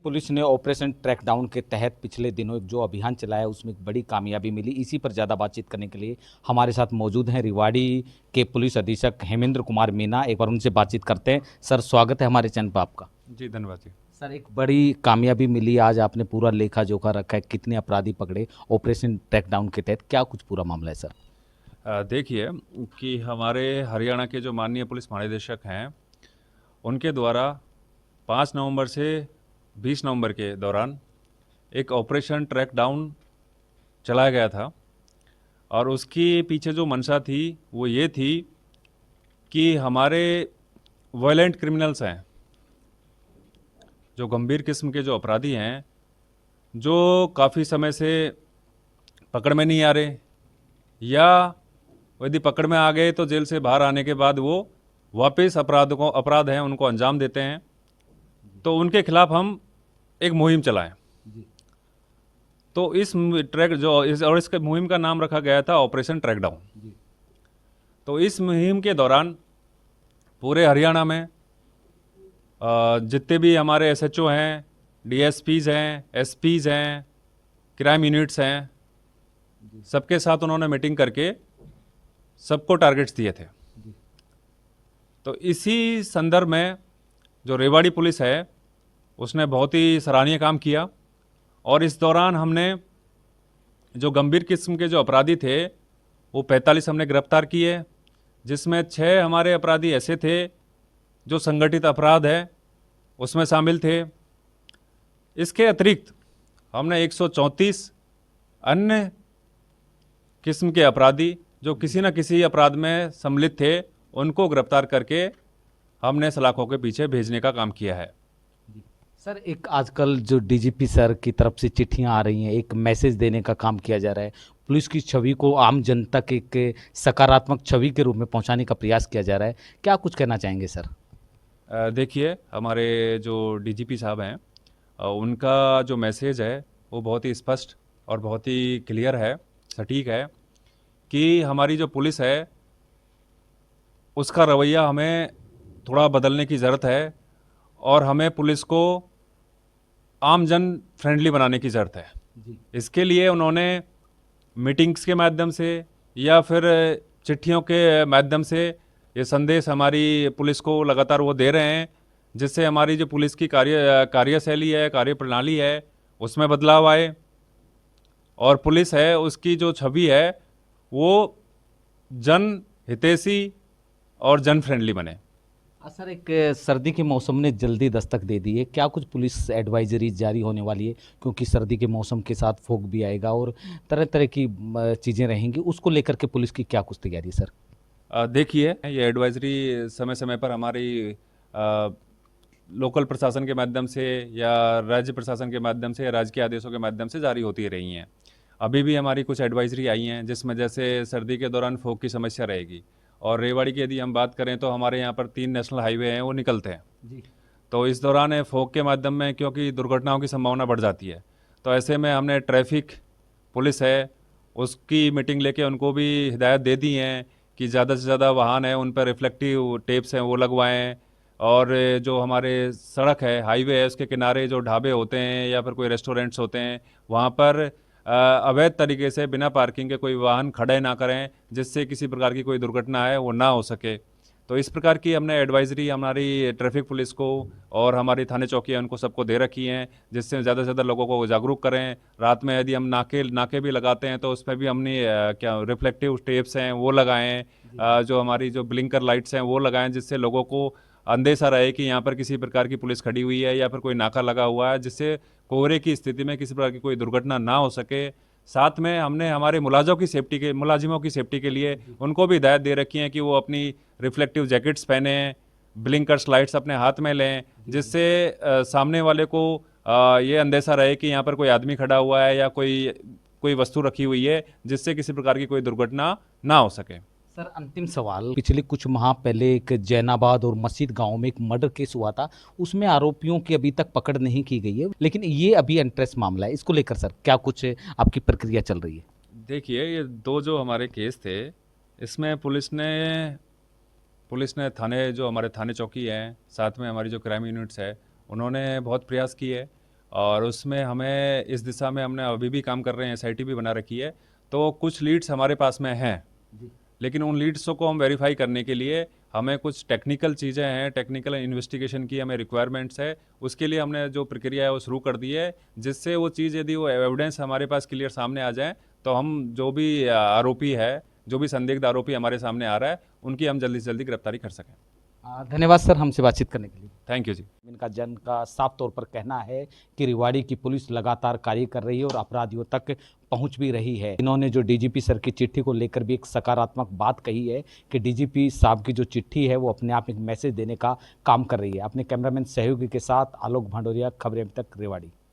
Police ने operation ट्रैकडाउन के तहत पिछले दिनों एक जो अभियान चलाया उसमें एक बड़ी कामयाबी मिली। इसी पर ज़्यादा बातचीत करने के लिए हमारे साथ मौजूद हैं रेवाड़ी के पुलिस अधीक्षक हेमेंद्र कुमार मीना। एक बार उनसे बातचीत करते हैं। सर, स्वागत है हमारे चैनल पर आपका। जी धन्यवाद जी। सर, एक बड़ी कामयाबी मिली आज, आपने पूरा लेखा जोखा रखा है, कितने अपराधी पकड़े ऑपरेशन ट्रैकडाउन के तहत, क्या कुछ पूरा मामला है सर? देखिए कि हमारे हरियाणा के जो माननीय पुलिस महानिदेशक हैं उनके द्वारा 5 नवंबर से 20 नवंबर के दौरान एक ऑपरेशन ट्रैक डाउन चलाया गया था और उसके पीछे जो मंशा थी वो ये थी कि हमारे वायलेंट क्रिमिनल्स हैं, जो गंभीर किस्म के जो अपराधी हैं, जो काफ़ी समय से पकड़ में नहीं आ रहे या यदि पकड़ में आ गए तो जेल से बाहर आने के बाद वो वापस अपराध हैं उनको अंजाम देते हैं, तो उनके खिलाफ हम एक मुहिम चलाएं। तो इस इसके मुहिम का नाम रखा गया था ऑपरेशन ट्रैकडाउन। तो इस मुहिम के दौरान पूरे हरियाणा में जितने भी हमारे एसएचओ हैं, डीएसपीज़ हैं, एसपीज़ हैं, क्राइम यूनिट्स हैं, सबके साथ उन्होंने मीटिंग करके सबको टारगेट्स दिए थे। तो इसी संदर्भ में जो रेवाड़ी पुलिस है उसने बहुत ही सराहनीय काम किया और इस दौरान हमने जो गंभीर किस्म के जो अपराधी थे वो 45 हमने गिरफ्तार किए, जिसमें 6 हमारे अपराधी ऐसे थे जो संगठित अपराध है उसमें शामिल थे। इसके अतिरिक्त हमने 134 अन्य किस्म के अपराधी जो किसी न किसी अपराध में सम्मिलित थे उनको गिरफ्तार करके हमने सलाखों के पीछे भेजने का काम किया है। सर, एक आजकल जो डीजीपी सर की तरफ से चिट्ठियां आ रही हैं, एक मैसेज देने का काम किया जा रहा है, पुलिस की छवि को आम जनता के एक सकारात्मक छवि के रूप में पहुंचाने का प्रयास किया जा रहा है, क्या कुछ कहना चाहेंगे सर? देखिए, हमारे जो डीजीपी साहब हैं उनका जो मैसेज है वो बहुत ही स्पष्ट और बहुत ही क्लियर है, सटीक है कि हमारी जो पुलिस है उसका रवैया हमें थोड़ा बदलने की ज़रूरत है और हमें पुलिस को आम जन फ्रेंडली बनाने की ज़रूरत है। इसके लिए उन्होंने मीटिंग्स के माध्यम से या फिर चिट्ठियों के माध्यम से ये संदेश हमारी पुलिस को लगातार वो दे रहे हैं, जिससे हमारी जो पुलिस की कार्यशैली है, कार्यप्रणाली है, उसमें बदलाव आए और पुलिस है उसकी जो छवि है वो जन हितैषी और जन फ्रेंडली बने। सर, एक सर्दी के मौसम ने जल्दी दस्तक दे दी है, क्या कुछ पुलिस एडवाइजरी जारी होने वाली है? क्योंकि सर्दी के मौसम के साथ फॉग भी आएगा और तरह तरह की चीज़ें रहेंगी, उसको लेकर के पुलिस की क्या कुछ तैयारी है सर? देखिए, ये एडवाइजरी समय समय पर हमारी लोकल प्रशासन के माध्यम से या राज्य प्रशासन के माध्यम से या राज्य के आदेशों के माध्यम से जारी होती रही हैं। अभी भी हमारी कुछ एडवाइजरी आई हैं जिसमें जैसे सर्दी के दौरान फॉग की समस्या रहेगी और रेवाड़ी की यदि हम बात करें तो हमारे यहाँ पर 3 नेशनल हाईवे हैं वो निकलते हैं जी। तो इस दौरान फॉग के माध्यम में क्योंकि दुर्घटनाओं की संभावना बढ़ जाती है, तो ऐसे में हमने ट्रैफिक पुलिस है उसकी मीटिंग लेके उनको भी हिदायत दे दी हैं कि ज़्यादा से ज़्यादा वाहन है उन पर रिफ्लेक्टिव टेप्स हैं वो लगवाएं और जो हमारे सड़क है, हाईवे है, उसके किनारे जो ढाबे होते हैं या फिर कोई रेस्टोरेंट्स होते हैं वहाँ पर अवैध तरीके से बिना पार्किंग के कोई वाहन खड़े ना करें, जिससे किसी प्रकार की कोई दुर्घटना है वो ना हो सके। तो इस प्रकार की हमने एडवाइजरी हमारी ट्रैफिक पुलिस को और हमारी थाने चौकियाँ उनको सबको दे रखी हैं, जिससे ज़्यादा से ज़्यादा लोगों को जागरूक करें। रात में यदि हम नाके भी लगाते हैं तो उसमें भी हमने क्या रिफ्लेक्टिव टेप्स हैं वो लगाएं, जो हमारी जो ब्लिंकर लाइट्स हैं वो लगाएं, जिससे लोगों को अंदेशा रहे कि यहाँ पर किसी प्रकार की पुलिस खड़ी हुई है या फिर कोई नाका लगा हुआ है, जिससे कोहरे की स्थिति में किसी प्रकार की कोई दुर्घटना ना हो सके। साथ में हमने हमारे मुलाजिमों की सेफ्टी के लिए उनको भी हिदायत दे रखी है कि वो अपनी रिफ्लेक्टिव जैकेट्स पहने, ब्लिंकर्स लाइट्स अपने हाथ में लें, जिससे सामने वाले को ये अंदेशा रहे कि यहाँ पर कोई आदमी खड़ा हुआ है या कोई वस्तु रखी हुई है, जिससे किसी प्रकार की कोई दुर्घटना ना हो सके। सर, अंतिम सवाल, पिछले कुछ माह पहले एक जैनाबाद और मस्जिद गांव में एक मर्डर केस हुआ था, उसमें आरोपियों की अभी तक पकड़ नहीं की गई है, लेकिन ये अभी इंटरेस्ट मामला है, इसको लेकर सर क्या कुछ आपकी प्रक्रिया चल रही है? देखिए, ये 2 जो हमारे केस थे इसमें पुलिस ने हमारे थाने चौकी हैं, साथ में हमारी जो क्राइम यूनिट्स है उन्होंने बहुत प्रयास किए और उसमें हमें इस दिशा में हमने अभी भी काम कर रहे हैं, एसआईटी भी बना रखी है। तो कुछ लीड्स हमारे पास में हैं, लेकिन उन लीड्सों को हम वेरीफाई करने के लिए हमें कुछ टेक्निकल चीज़ें हैं, टेक्निकल इन्वेस्टिगेशन की हमें रिक्वायरमेंट्स है। उसके लिए हमने जो प्रक्रिया है वो शुरू कर दी है, जिससे वो चीज़ यदि वो एविडेंस हमारे पास क्लियर सामने आ जाए तो हम जो भी आरोपी है, जो भी संदिग्ध आरोपी हमारे सामने आ रहा है, उनकी हम जल्दी से जल्दी गिरफ्तारी कर सकें। धन्यवाद सर हमसे बातचीत करने के लिए। थैंक यू जी। इनका जन का साफ तौर पर कहना है कि रेवाड़ी की पुलिस लगातार कार्य कर रही है और अपराधियों तक पहुंच भी रही है। इन्होंने जो डीजीपी सर की चिट्ठी को लेकर भी एक सकारात्मक बात कही है कि डीजीपी साहब की जो चिट्ठी है वो अपने आप एक मैसेज देने का काम कर रही है। अपने कैमरामैन सहयोगी के साथ आलोक भंडोरिया, खबरें अब तक, रेवाड़ी।